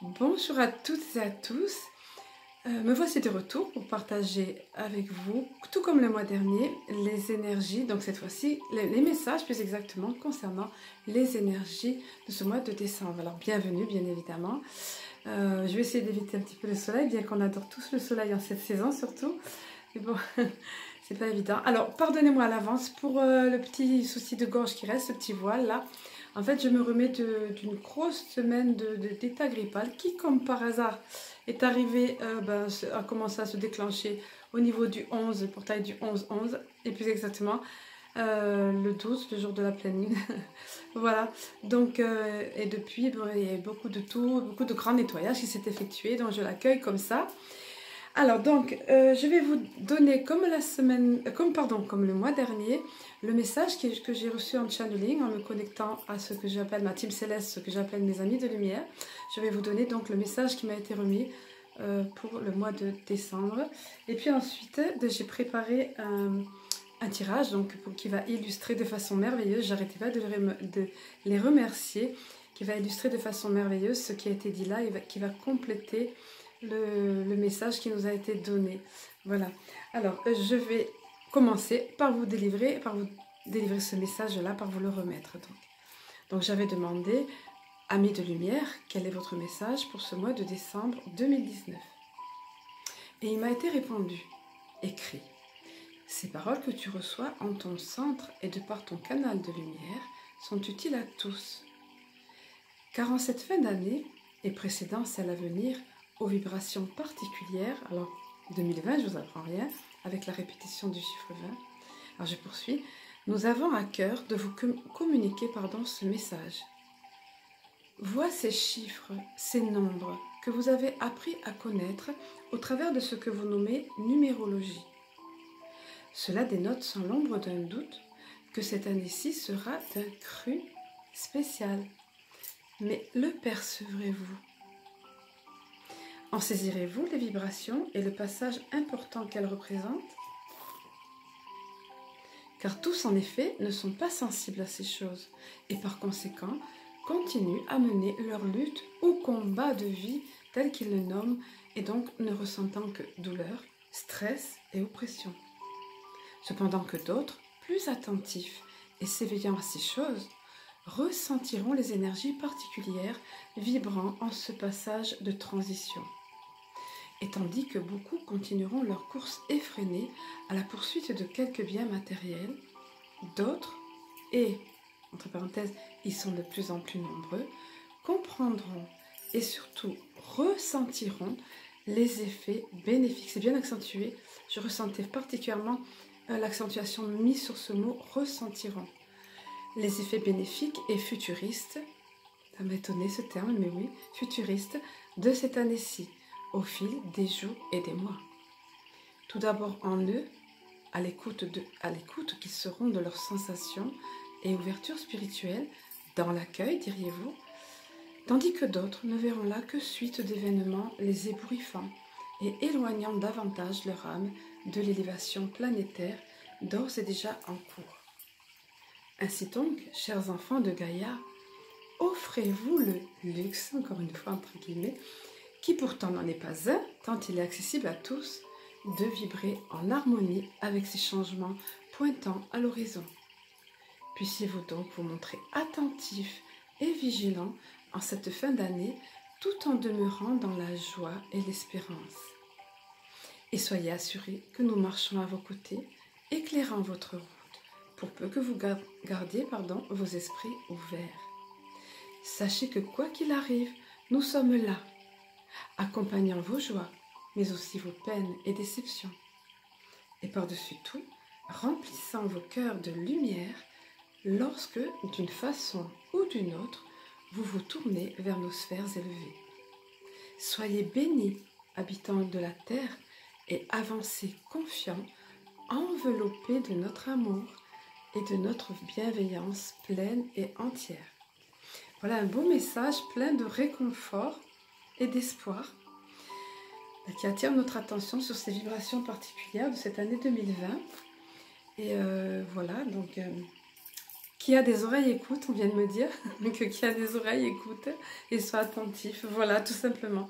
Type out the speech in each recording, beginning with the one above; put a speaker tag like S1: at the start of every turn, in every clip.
S1: Bonjour à toutes et à tous. Me voici de retour pour partager avec vous, tout comme le mois dernier, les énergies, donc cette fois-ci, les messages plus exactement concernant les énergies de ce mois de décembre. Alors bienvenue bien évidemment. Je vais essayer d'éviter un petit peu le soleil, bien qu'on adore tous le soleil en cette saison surtout. Mais bon, c'est pas évident. Alors pardonnez-moi à l'avance pour le petit souci de gorge qui reste, ce petit voile là. En fait, je me remets d'une grosse semaine d'état grippal qui, comme par hasard, est arrivé, a commencé à se déclencher au niveau du 11, portail du 11-11, et plus exactement le 12, le jour de la pleine lune. Voilà, donc, et depuis, bon, il y a eu beaucoup de grands nettoyages qui s'est effectué, donc je l'accueille comme ça. Alors donc, je vais vous donner comme le mois dernier, le message que j'ai reçu en channeling, en me connectant à ce que j'appelle ma team céleste, ce que j'appelle mes amis de lumière. Je vais vous donner donc le message qui m'a été remis pour le mois de décembre. Et puis ensuite, j'ai préparé un tirage qui va illustrer de façon merveilleuse, j'arrêtais pas de les remercier, qui va illustrer de façon merveilleuse ce qui a été dit là et qui va compléter le message qui nous a été donné. Voilà. Alors, je vais commencer par vous délivrer ce message-là, par vous le remettre. Donc j'avais demandé, amis de lumière, quel est votre message pour ce mois de décembre 2019? Et il m'a été répondu, écrit. Ces paroles que tu reçois en ton centre et de par ton canal de lumière sont utiles à tous. Car en cette fin d'année et précédant celle à venir, aux vibrations particulières, alors 2020, je vous apprends rien, avec la répétition du chiffre 20. Alors je poursuis. Nous avons à cœur de vous communiquer ce message. Vois ces chiffres, ces nombres que vous avez appris à connaître au travers de ce que vous nommez numérologie. Cela dénote sans l'ombre d'un doute que cette année-ci sera d'un cru spécial. Mais le percevrez-vous? En saisirez-vous les vibrations et le passage important qu'elles représentent? Car tous en effet ne sont pas sensibles à ces choses et par conséquent continuent à mener leur lutte ou combat de vie tel qu'ils le nomment et donc ne ressentant que douleur, stress et oppression. Cependant que d'autres, plus attentifs et s'éveillant à ces choses, ressentiront les énergies particulières vibrant en ce passage de transition. Et tandis que beaucoup continueront leur course effrénée à la poursuite de quelques biens matériels, d'autres, et, entre parenthèses, ils sont de plus en plus nombreux, comprendront et surtout ressentiront les effets bénéfiques. C'est bien accentué, je ressentais particulièrement l'accentuation mise sur ce mot « ressentiront ». Les effets bénéfiques et futuristes, ça m'a étonné ce terme, mais oui, futuristes, de cette année-ci, au fil des jours et des mois. Tout d'abord en eux, à l'écoute qu'ils seront de leurs sensations et ouverture spirituelle, dans l'accueil, diriez-vous, tandis que d'autres ne verront là que suite d'événements les ébouriffant et éloignant davantage leur âme de l'élévation planétaire d'ores et déjà en cours. Ainsi donc, chers enfants de Gaïa, offrez-vous le luxe, encore une fois entre guillemets, qui pourtant n'en est pas un, tant il est accessible à tous, de vibrer en harmonie avec ces changements pointant à l'horizon. Puissiez-vous donc vous montrer attentifs et vigilants en cette fin d'année, tout en demeurant dans la joie et l'espérance. Et soyez assurés que nous marchons à vos côtés, éclairant votre route, pour peu que vous gardiez vos esprits ouverts. Sachez que quoi qu'il arrive, nous sommes là, accompagnant vos joies, mais aussi vos peines et déceptions. Et par-dessus tout, remplissant vos cœurs de lumière lorsque, d'une façon ou d'une autre, vous vous tournez vers nos sphères élevées. Soyez bénis, habitants de la terre, et avancez confiants, enveloppés de notre amour et de notre bienveillance pleine et entière. Voilà un beau message plein de réconfort et d'espoir qui attire notre attention sur ces vibrations particulières de cette année 2020. Et voilà, donc Qui a des oreilles écoute, on vient de me dire que qui a des oreilles écoute et soit attentif. Voilà, tout simplement.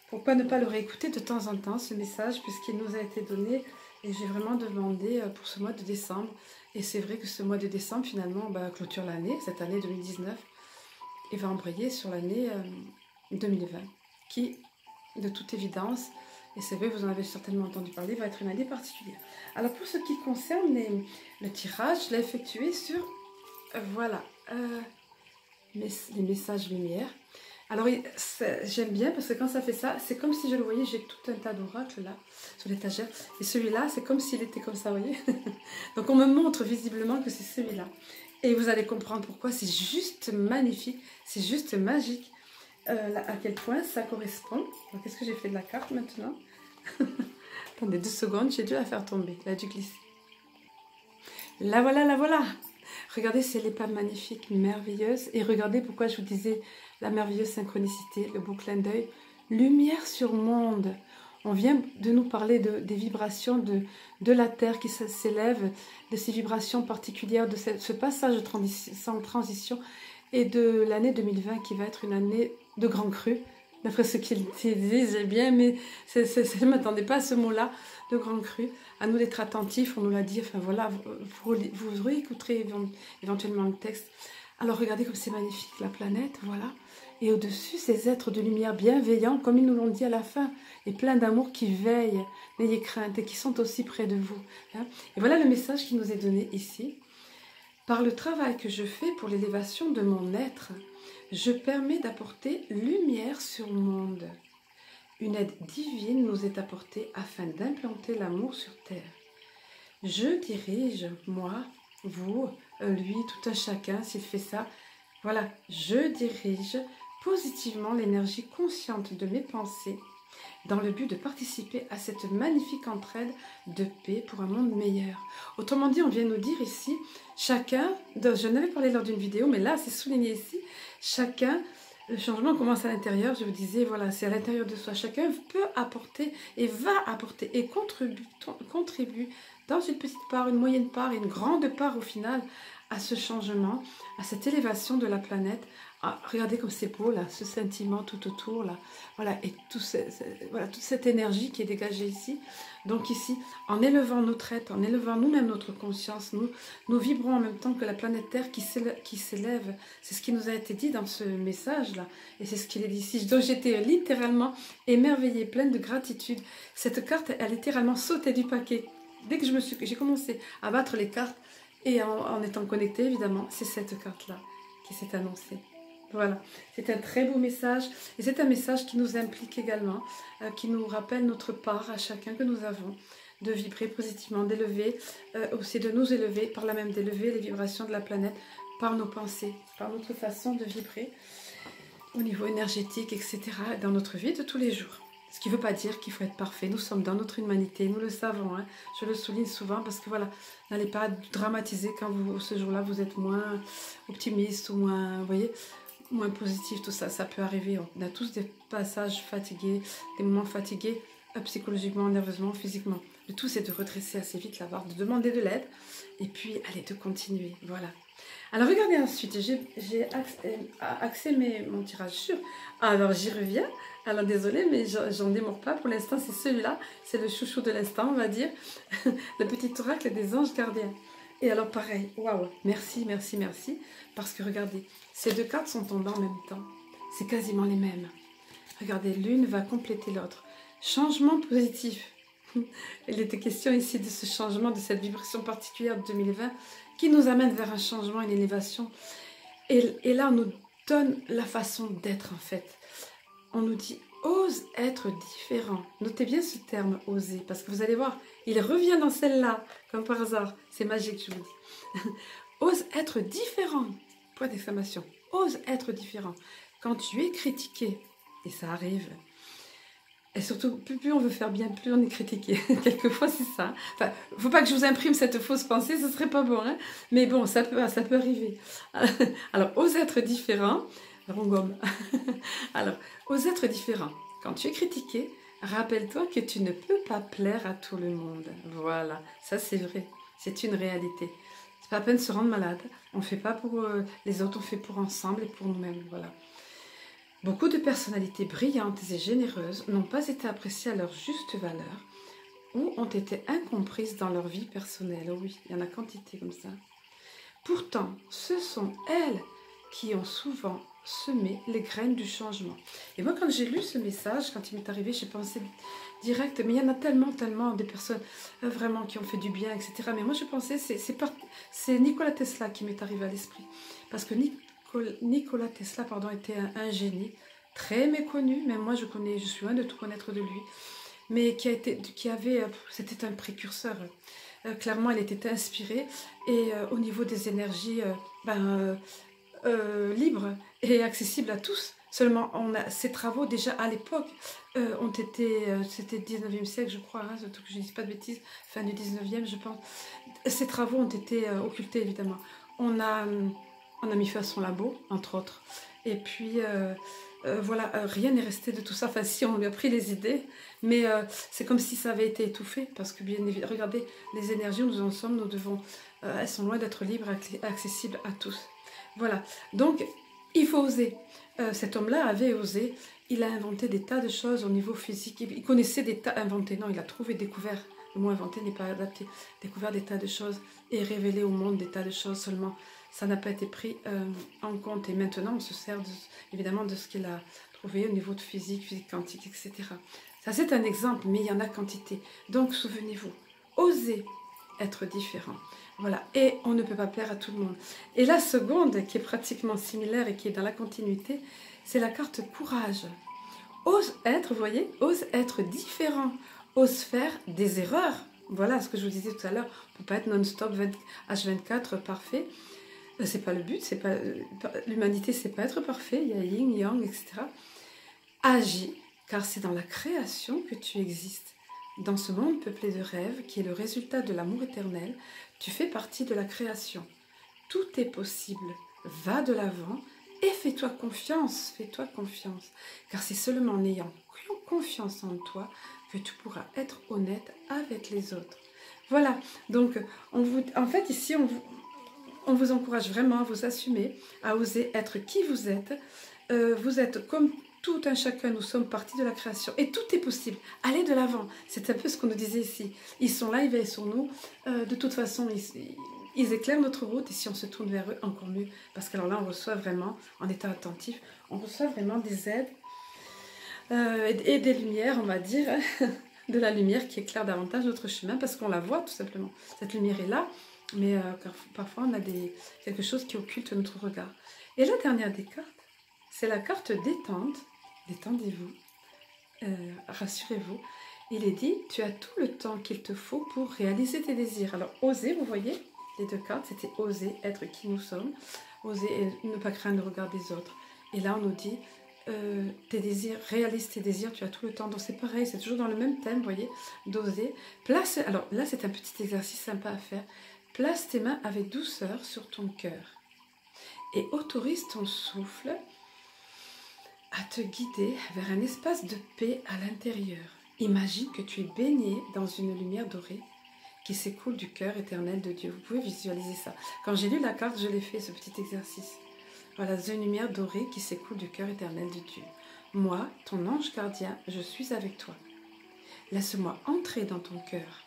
S1: Pourquoi ne pas le réécouter de temps en temps, ce message, puisqu'il nous a été donné et j'ai vraiment demandé pour ce mois de décembre. Et c'est vrai que ce mois de décembre, finalement, clôture l'année, cette année 2019, et va embrayer sur l'année 2020, qui, de toute évidence, et c'est vrai, vous en avez certainement entendu parler, va être une année particulière. Alors, pour ce qui concerne le tirage, je l'ai effectué sur, voilà, les messages lumière. Alors, j'aime bien parce que quand ça fait ça, c'est comme si je le voyais, j'ai tout un tas d'oracles là, sur l'étagère. Et celui-là, c'est comme s'il était comme ça, vous voyez. Donc, on me montre visiblement que c'est celui-là. Et vous allez comprendre pourquoi, c'est juste magnifique, c'est juste magique. À quel point ça correspond. Qu'est-ce que j'ai fait de la carte maintenant? Attendez 2 secondes, j'ai dû la faire tomber, elle a dû glisser. La voilà, la voilà. Regardez, c'est l'épave magnifique, merveilleuse. Et regardez pourquoi je vous disais la merveilleuse synchronicité, le beau clin d'œil. Lumière sur monde. On vient de nous parler des vibrations de la Terre qui s'élève, de ces vibrations particulières, de ce passage sans transition et de l'année 2020 qui va être une année de grand cru. D'après ce qu'ils disent, j'ai bien, mais je ne m'attendais pas à ce mot-là, de grand cru. À nous d'être attentifs, on nous l'a dit, enfin voilà, vous réécouterez éventuellement le texte. Alors regardez comme c'est magnifique, la planète, voilà. Et au-dessus, ces êtres de lumière bienveillants, comme ils nous l'ont dit à la fin, et pleins d'amour qui veillent, n'ayez crainte, et qui sont aussi près de vous. Hein. Et voilà le message qui nous est donné ici. Par le travail que je fais pour l'élévation de mon être, je permets d'apporter lumière sur le monde. Une aide divine nous est apportée afin d'implanter l'amour sur terre. Je dirige, moi, vous, lui, tout un chacun, s'il fait ça. Voilà, je dirige positivement l'énergie consciente de mes pensées dans le but de participer à cette magnifique entraide de paix pour un monde meilleur. Autrement dit, on vient nous dire ici, chacun, je n'avais parlé lors d'une vidéo, mais là c'est souligné ici, chacun, le changement commence à l'intérieur, je vous disais, voilà, c'est à l'intérieur de soi, chacun peut apporter et va apporter et contribue dans une petite part, une moyenne part et une grande part au final à ce changement, à cette élévation de la planète. Ah, regardez comme c'est beau là, ce sentiment tout autour là, voilà, et voilà, toute cette énergie qui est dégagée ici. Donc ici, en élevant notre être, en élevant nous-mêmes notre conscience, nous vibrons en même temps que la planète Terre qui s'élève. C'est ce qui nous a été dit dans ce message là, et c'est ce qu'il est dit ici. Donc j'étais littéralement émerveillée, pleine de gratitude. Cette carte, elle a littéralement sauté du paquet. Dès que j'ai commencé à battre les cartes, et en étant connectée, évidemment, c'est cette carte-là qui s'est annoncée. Voilà, c'est un très beau message. Et c'est un message qui nous implique également, qui nous rappelle notre part à chacun que nous avons, de vibrer positivement, d'élever, aussi de nous élever, par là même d'élever les vibrations de la planète, par nos pensées, par notre façon de vibrer, au niveau énergétique, etc., dans notre vie de tous les jours. Ce qui ne veut pas dire qu'il faut être parfait. Nous sommes dans notre humanité, nous le savons. Hein. Je le souligne souvent parce que voilà, n'allez pas dramatiser quand ce jour-là vous êtes moins optimiste ou moins, vous voyez, moins positif, tout ça. Ça peut arriver. On a tous des passages fatigués, des moments fatigués, psychologiquement, nerveusement, physiquement. Le tout, c'est de redresser assez vite la barre, de demander de l'aide et puis, allez, de continuer. Voilà. Alors, regardez ensuite, j'ai axé mon tirage sur... Alors, j'y reviens. Alors, désolée, mais j'en démords pas. Pour l'instant, c'est celui-là. C'est le chouchou de l'instant, on va dire. Le petit oracle des anges gardiens. Et alors, pareil, waouh, merci, merci, merci. Parce que, regardez, ces 2 cartes sont tombées en même temps. C'est quasiment les mêmes. Regardez, l'une va compléter l'autre. Changement positif. Il était question ici de ce changement, de cette vibration particulière de 2020 qui nous amène vers un changement, une élévation. Et là, on nous donne la façon d'être en fait. On nous dit « ose être différent ». Notez bien ce terme « oser » parce que vous allez voir, il revient dans celle-là, comme par hasard. C'est magique, je vous dis. « Ose être différent ». Point d'exclamation. « Ose être différent ». Quand tu es critiqué, et ça arrive, et surtout, plus on veut faire bien, plus on est critiqué. Quelquefois, c'est ça. Enfin, faut pas que je vous imprime cette fausse pensée, ce serait pas bon. Hein, mais bon, ça peut arriver. Alors, ose être différent. Rongomme. Alors, ose être différent. Quand tu es critiqué, rappelle-toi que tu ne peux pas plaire à tout le monde. Voilà, ça c'est vrai. C'est une réalité. C'est pas la peine de se rendre malade. On ne fait pas pour les autres, on fait pour ensemble et pour nous-mêmes. Voilà. Beaucoup de personnalités brillantes et généreuses n'ont pas été appréciées à leur juste valeur ou ont été incomprises dans leur vie personnelle. Oh oui, il y en a quantité comme ça. Pourtant, ce sont elles qui ont souvent semé les graines du changement. Et moi, quand j'ai lu ce message, quand il m'est arrivé, j'ai pensé direct, mais il y en a tellement des personnes vraiment qui ont fait du bien, etc. Mais moi, je pensais, c'est Nikola Tesla qui m'est arrivé à l'esprit. Parce que Nikola Tesla était un génie très méconnu, même moi je suis loin de tout connaître de lui, mais c'était un précurseur. Clairement, elle était inspirée et au niveau des énergies libres et accessibles à tous. Seulement, ces travaux déjà à l'époque c'était 19e siècle, je crois, hein, surtout que je ne dis pas de bêtises, fin du 19e, je pense. Ces travaux ont été occultés, évidemment. On a mis feu à son labo, entre autres. Et puis, voilà, rien n'est resté de tout ça. Enfin, si, on lui a pris les idées, mais c'est comme si ça avait été étouffé. Parce que, bien évidemment, regardez, les énergies où nous en sommes, elles sont loin d'être libres, accessibles à tous. Voilà, donc, il faut oser. Cet homme-là avait osé. Il a inventé des tas de choses au niveau physique. Il connaissait des tas... Inventé, non, il a trouvé, découvert. Le mot inventé n'est pas adapté. Découvert des tas de choses et révélé au monde des tas de choses seulement. Ça n'a pas été pris en compte. Et maintenant, on se sert évidemment de ce qu'il a trouvé au niveau de physique quantique, etc. Ça, c'est un exemple, mais il y en a quantité. Donc, souvenez-vous, osez être différent. Voilà, et on ne peut pas plaire à tout le monde. Et la seconde, qui est pratiquement similaire et qui est dans la continuité, c'est la carte courage. Ose être, vous voyez, ose être différent, ose faire des erreurs. Voilà ce que je vous disais tout à l'heure, on ne peut pas être non-stop H24 parfait. C'est pas le but, l'humanité, c'est pas être parfait, il y a yin, yang, etc. Agis, car c'est dans la création que tu existes. Dans ce monde peuplé de rêves, qui est le résultat de l'amour éternel, tu fais partie de la création. Tout est possible. Va de l'avant et fais-toi confiance, car c'est seulement en ayant confiance en toi que tu pourras être honnête avec les autres. Voilà, donc en fait ici on vous encourage vraiment à vous assumer, à oser être qui vous êtes. Vous êtes comme tout un chacun, nous sommes partie de la création et tout est possible. Allez de l'avant, c'est un peu ce qu'on nous disait ici. Ils sont là, ils veillent sur nous. De toute façon, ils éclairent notre route et si on se tourne vers eux, encore mieux. Parce que alors là, on reçoit vraiment, en étant attentif, on reçoit vraiment des aides et des lumières, on va dire, de la lumière qui éclaire davantage notre chemin parce qu'on la voit tout simplement. Cette lumière est là, mais parfois on a quelque chose qui occulte notre regard. Et la dernière des cartes, c'est la carte détente. Détendez-vous, rassurez-vous. Il est dit, tu as tout le temps qu'il te faut pour réaliser tes désirs. Alors, oser, vous voyez, les deux cartes, c'était oser être qui nous sommes, oser et ne pas craindre le regard des autres. Et là, on nous dit, tes désirs, réalise tes désirs, tu as tout le temps. Donc, c'est pareil, c'est toujours dans le même thème, vous voyez, d'oser. Alors là, c'est un petit exercice sympa à faire. Place tes mains avec douceur sur ton cœur et autorise ton souffle à te guider vers un espace de paix à l'intérieur. Imagine que tu es baigné dans une lumière dorée qui s'écoule du cœur éternel de Dieu. Vous pouvez visualiser ça. Quand j'ai lu la carte, je l'ai fait, ce petit exercice. Voilà, une lumière dorée qui s'écoule du cœur éternel de Dieu. Moi, ton ange gardien, je suis avec toi. Laisse-moi entrer dans ton cœur.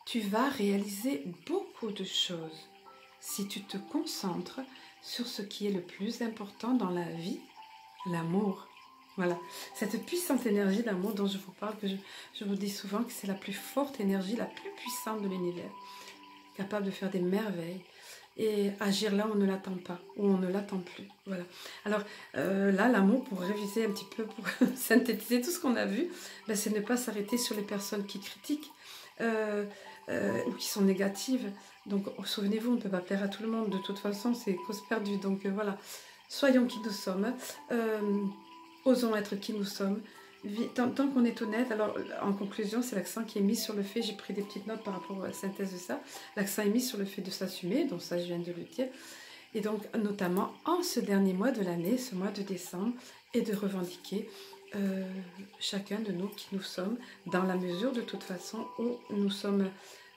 S1: Tu vas réaliser beaucoup de choses si tu te concentres sur ce qui est le plus important dans la vie, l'amour. Voilà, cette puissante énergie d'amour dont je vous parle, que je vous dis souvent que c'est la plus forte énergie, la plus puissante de l'univers, capable de faire des merveilles et agir là où on ne l'attend pas, où on ne l'attend plus. Voilà. Alors là, l'amour, pour réviser un petit peu, pour synthétiser tout ce qu'on a vu, ben, c'est ne pas s'arrêter sur les personnes qui critiquent ou qui sont négatives. Donc souvenez-vous, on ne peut pas plaire à tout le monde, de toute façon c'est cause perdue. Donc voilà, soyons qui nous sommes, osons être qui nous sommes, tant qu'on est honnête. Alors en conclusion, c'est l'accent qui est mis sur le fait, j'ai pris des petites notes par rapport à la synthèse de ça, l'accent est mis sur le fait de s'assumer, donc ça je viens de le dire, et donc notamment en ce dernier mois de l'année, ce mois de décembre, et de revendiquer chacun de nous qui nous sommes, dans la mesure de toute façon où nous sommes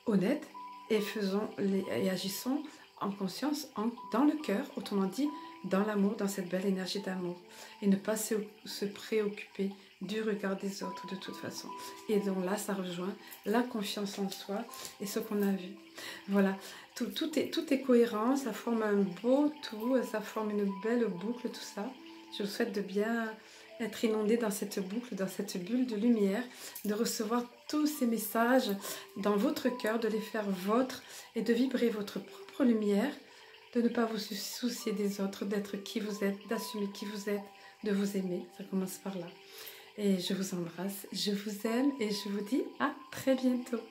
S1: honnêtes et agissons en conscience, dans le cœur, autrement dit, dans l'amour, dans cette belle énergie d'amour. Et ne pas se préoccuper du regard des autres de toute façon. Et donc là, ça rejoint la confiance en soi et ce qu'on a vu. Voilà, tout est cohérent, ça forme un beau tout, ça forme une belle boucle, tout ça. Je vous souhaite de bien être inondé dans cette boucle, dans cette bulle de lumière, de recevoir tous ces messages dans votre cœur, de les faire vôtres et de vibrer votre propre lumière, de ne pas vous soucier des autres, d'être qui vous êtes, d'assumer qui vous êtes, de vous aimer. Ça commence par là. Et je vous embrasse, je vous aime et je vous dis à très bientôt.